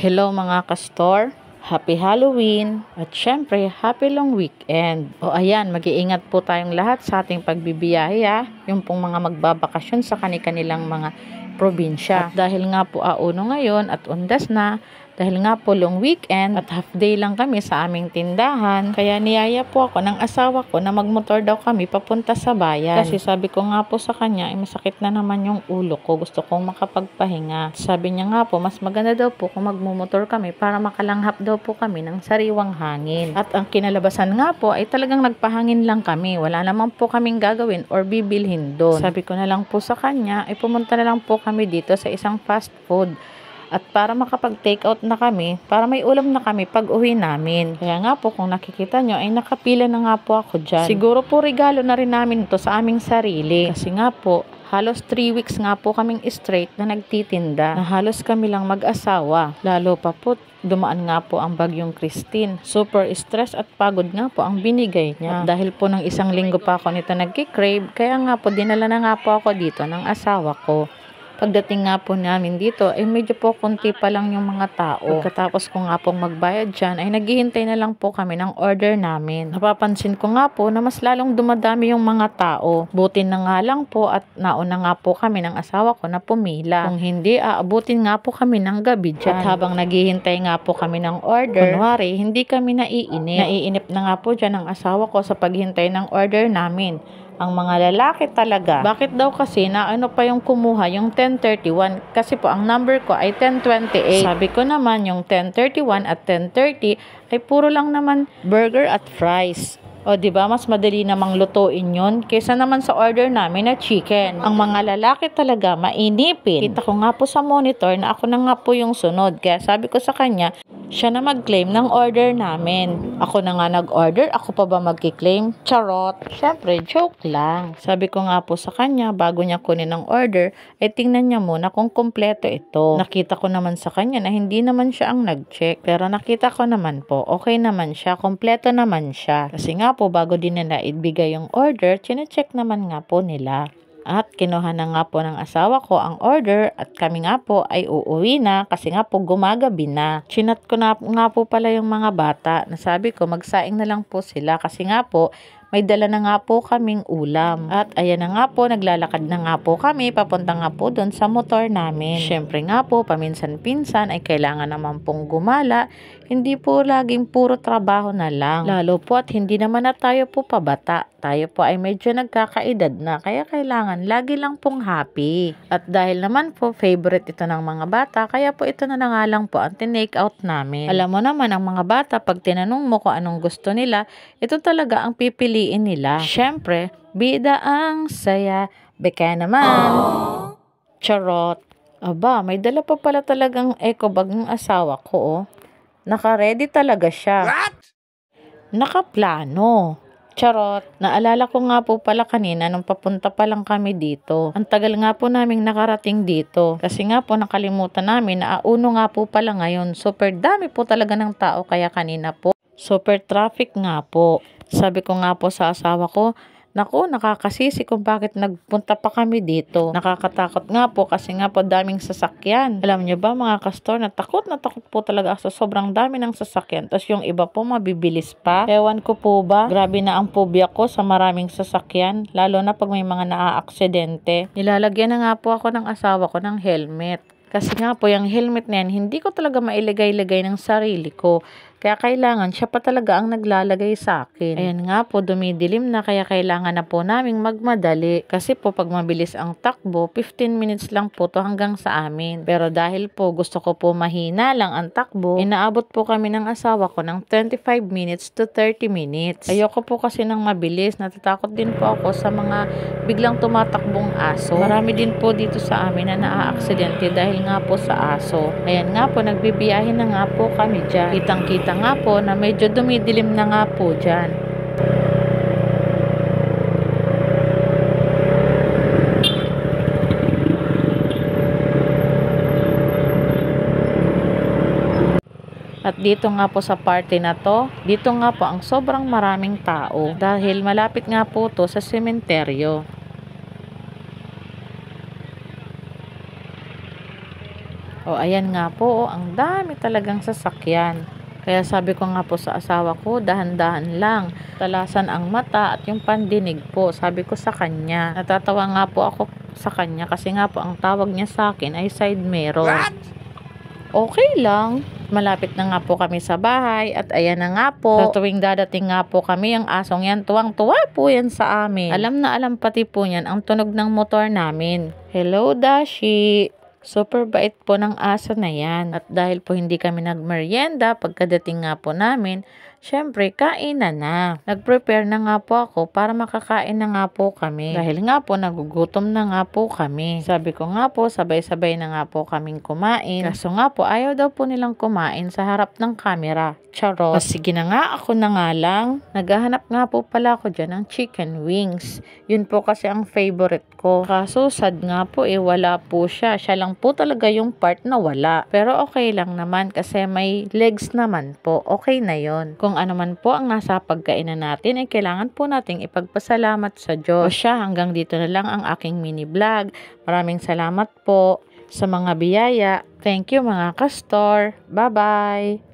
Hello mga kastor, Happy Halloween at syempre Happy Long Weekend. O ayan, mag-iingat po tayong lahat sa ating pagbibiyahe yung pong mga magbabakasyon sa kanilang mga probinsya. At dahil nga po auno ngayon at undas na, dahil nga po long weekend at half day lang kami sa aming tindahan, kaya niyaya po ako ng asawa ko na magmotor daw kami papunta sa bayan. Kasi sabi ko nga po sa kanya, masakit na naman yung ulo ko, gusto kong makapagpahinga. Sabi niya nga po, mas maganda daw po kung magmumotor kami para makalanghap daw po kami ng sariwang hangin. At ang kinalabasan nga po ay talagang nagpahangin lang kami. Wala naman po kaming gagawin or bibilhin doon. Sabi ko na lang po sa kanya, ay pumunta na lang po kami dito sa isang fast food. At para makapag-take out na kami, para may ulam na kami pag uwi namin. Kaya nga po kung nakikita nyo ay nakapila na nga po ako dyan. Siguro po regalo na rin namin ito sa aming sarili. Kasi nga po, halos 3 weeks nga po kaming straight na nagtitinda. Na halos kami lang mag-asawa. Lalo pa po, dumaan nga po ang bagyong Christine. Super stress at pagod nga po ang binigay niya. At dahil po ng 1 linggo pa ako nito nagki-crave, kaya nga po dinala na nga po ako dito ng asawa ko. Pagdating nga po namin dito, ay medyo po konti pa lang yung mga tao. Pagkatapos ko nga pong magbayad dyan, ay naghihintay na lang po kami ng order namin. Napapansin ko nga po na mas lalong dumadami yung mga tao. Butin na nga lang po at nauna nga po kami ng asawa ko na pumila. Kung hindi, aabutin nga po kami ng gabi dyan. At habang naghihintay nga po kami ng order, kunwari, hindi kami naiinip. Naiinip na nga po dyan ang asawa ko sa paghintay ng order namin. Ang mga lalaki talaga. Bakit daw kasi na ano pa yung kumuha yung 10:31? Kasi po ang number ko ay 10:28. Sabi ko naman yung 10:31 at 10:30 ay puro lang naman burger at fries. O diba mas madali namang lutuin yun kaysa naman sa order namin na chicken. Ang mga lalaki talaga mainipin. Kita ko nga po sa monitor na ako na nga po yung sunod. Kaya sabi ko sa kanya, siya na mag-claim ng order namin. Ako na nga nag-order, ako pa ba mag-claim? Charot. Syempre, joke lang. Sabi ko nga po sa kanya, bago niya kunin ng order, ay tingnan niya muna kung kumpleto ito. Nakita ko naman sa kanya na hindi naman siya ang nag-check. Pero nakita ko naman po, okay naman siya, kumpleto naman siya. Kasi nga po, bago din nila ibigay yung order, chine-check naman nga po nila. At kinuha na nga po ng asawa ko ang order at kami nga po ay uuwi na kasi nga po gumagabi na. Chinat ko na nga po pala yung mga bata na sabi ko magsaing na lang po sila kasi nga po may dala na nga po kaming ulam. At ayan na nga po, naglalakad na nga po kami, papunta nga po doon sa motor namin. Syempre nga po, paminsan-pinsan ay kailangan naman pong gumala. Hindi po laging puro trabaho na lang. Lalo po at hindi naman na tayo po pabata. Tayo po ay medyo nagkakaedad na, kaya kailangan lagi lang pong happy. At dahil naman po, favorite ito ng mga bata, kaya po ito na nga lang po ang tinake out namin. Alam mo naman, ang mga bata, pag tinanong mo kung anong gusto nila, ito talaga ang pipiliin nila. Syempre, bida ang saya, beka naman. Charot. Aba, may dala pa pala talagang eco bag ng asawa ko, oh. Naka-ready talaga siya. What? Nakaplano. Charot. Naalala ko nga po pala kanina nung papunta pa lang kami dito. Ang tagal nga po naming nakarating dito. Kasi nga po nakalimutan namin na auno nga po pala ngayon. Super dami po talaga ng tao kaya kanina po. Super traffic nga po. Sabi ko nga po sa asawa ko, naku, nakakasisi kung bakit nagpunta pa kami dito. Nakakatakot nga po kasi nga po daming sasakyan. Alam nyo ba mga kastor, na takot po talaga ako sa sobrang dami ng sasakyan. Tapos yung iba po mabibilis pa. Ewan ko po ba, grabe na ang phobia ko sa maraming sasakyan. Lalo na pag may mga naaaksidente. Nilalagyan na nga po ako ng asawa ko ng helmet. Kasi nga po yung helmet na yan, hindi ko talaga mailagay-lagay ng sarili ko. Kaya kailangan siya pa talaga ang naglalagay sa akin. Ayan nga po, dumidilim na kaya kailangan na po naming magmadali. Kasi po pag mabilis ang takbo, 15 minutes lang po to hanggang sa amin. Pero dahil po gusto ko po mahina lang ang takbo, inaabot po kami ng asawa ko ng 25 minutes to 30 minutes. Ayoko po kasi ng mabilis. Natatakot din po ako sa mga biglang tumatakbong aso. Marami din po dito sa amin na naaaksidente dahil nga po sa aso. Ayan nga po, nagbibiyahe na nga po kami dyan. Kitang-kita nga po na medyo dumidilim na nga po dyan. At dito nga po sa party na to, dito nga po ang sobrang maraming tao dahil malapit nga po to sa sementeryo. O ayan nga po, ang dami talagang sasakyan. Kaya sabi ko nga po sa asawa ko, dahan-dahan lang. Talasan ang mata at yung pandinig po, sabi ko sa kanya. Natatawa nga po ako sa kanya kasi nga po ang tawag niya sa akin ay side mirror. What? Okay lang. Malapit na nga po kami sa bahay at ayan na nga po. Sa tuwing dadating nga po kami, ang asong yan, tuwang-tuwa po yan sa amin. Alam na alam pati po niyan ang tunog ng motor namin. Hello, Dashi! Super bait po ng aso na yan. At dahil po hindi kami nagmerienda pagkadating nga po namin, syempre kainan na. Nag-prepare na nga po ako para makakain na nga po kami. Dahil nga po nagugutom na nga po kami. Sabi ko nga po sabay-sabay na nga po kaming kumain. Kaso nga po ayaw daw po nilang kumain sa harap ng camera. Charot. Sige na nga, ako na nga lang. Naghahanap nga po pala ako dyan ng chicken wings. Yun po kasi ang favorite ko. Kaso sad nga po wala po siya. Siya lang po talaga yung part na wala. Pero okay lang naman kasi may legs naman po. Okay na yon. Kung ano man po ang nasa pagkainan natin ay kailangan po nating ipagpasalamat sa Diyos. O siya, hanggang dito na lang ang aking mini vlog. Maraming salamat po sa mga biyaya. Thank you mga kastor. Bye-bye!